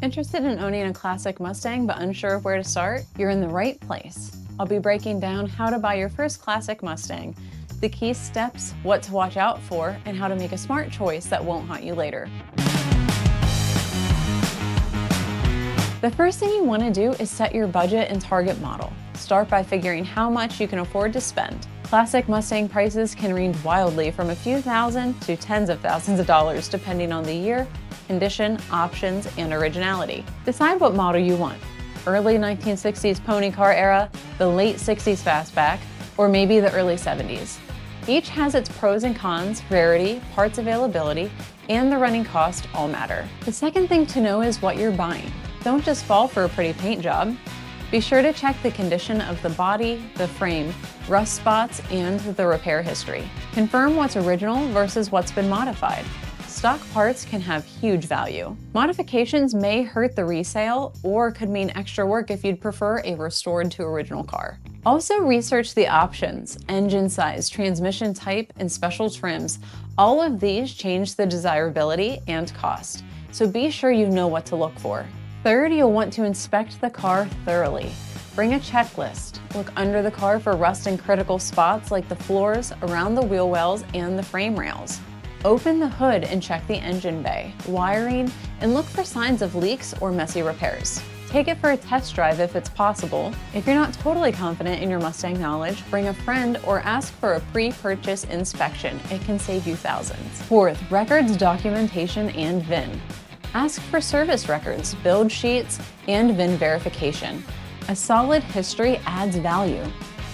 Interested in owning a classic Mustang but unsure of where to start? You're in the right place. I'll be breaking down how to buy your first classic Mustang, the key steps, what to watch out for, and how to make a smart choice that won't haunt you later. The first thing you want to do is set your budget and target model. Start by figuring how much you can afford to spend. Classic Mustang prices can range wildly from a few thousand to tens of thousands of dollars depending on the year, condition, options, and originality. Decide what model you want. Early 1960s pony car era, the late 60s fastback, or maybe the early 70s. Each has its pros and cons, rarity, parts availability, and the running cost all matter. The second thing to know is what you're buying. Don't just fall for a pretty paint job. Be sure to check the condition of the body, the frame, rust spots, and the repair history. Confirm what's original versus what's been modified. Stock parts can have huge value. Modifications may hurt the resale or could mean extra work if you'd prefer a restored to original car. Also research the options, engine size, transmission type, and special trims. All of these change the desirability and cost, so be sure you know what to look for. Third, you'll want to inspect the car thoroughly. Bring a checklist. Look under the car for rust in critical spots like the floors, around the wheel wells, and the frame rails. Open the hood and check the engine bay, wiring, and look for signs of leaks or messy repairs. Take it for a test drive if it's possible. If you're not totally confident in your Mustang knowledge, bring a friend or ask for a pre-purchase inspection. It can save you thousands. Fourth, records, documentation, and VIN. Ask for service records, build sheets, and VIN verification. A solid history adds value.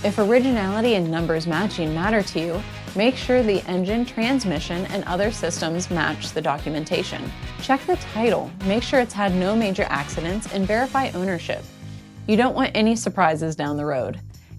If originality and numbers matching matter to you, make sure the engine, transmission, and other systems match the documentation. Check the title, make sure it's had no major accidents, and verify ownership. You don't want any surprises down the road.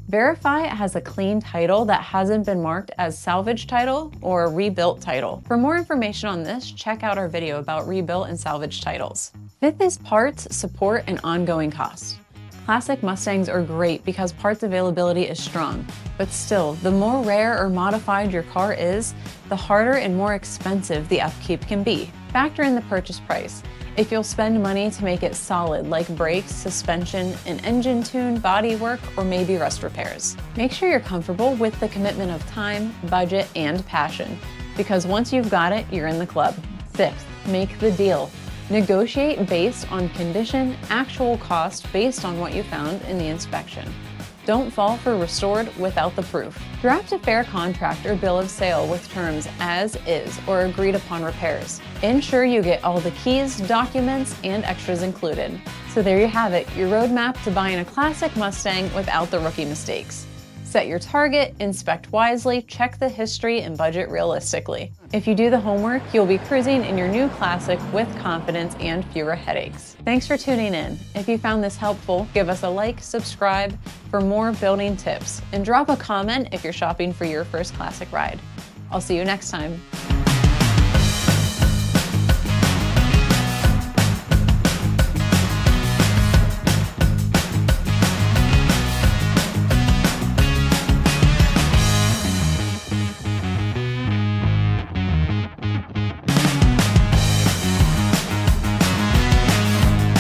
Verify it has a clean title that hasn't been marked as salvage title or a rebuilt title. For more information on this, check out our video about rebuilt and salvage titles. Fifth is parts, support, and ongoing costs. Classic Mustangs are great because parts availability is strong, but still, the more rare or modified your car is, the harder and more expensive the upkeep can be. Factor in the purchase price. If you'll spend money to make it solid, like brakes, suspension, an engine tune, body work, or maybe rust repairs. Make sure you're comfortable with the commitment of time, budget, and passion, because once you've got it, you're in the club. Sixth, make the deal. Negotiate based on condition, actual cost based on what you found in the inspection. Don't fall for restored without the proof. Draft a fair contract or bill of sale with terms as is or agreed upon repairs. Ensure you get all the keys, documents, and extras included. So there you have it, your roadmap to buying a classic Mustang without the rookie mistakes. Set your target, inspect wisely, check the history, and budget realistically. If you do the homework, you'll be cruising in your new classic with confidence and fewer headaches. Thanks for tuning in. If you found this helpful, give us a like, subscribe for more building tips, and drop a comment if you're shopping for your first classic ride. I'll see you next time.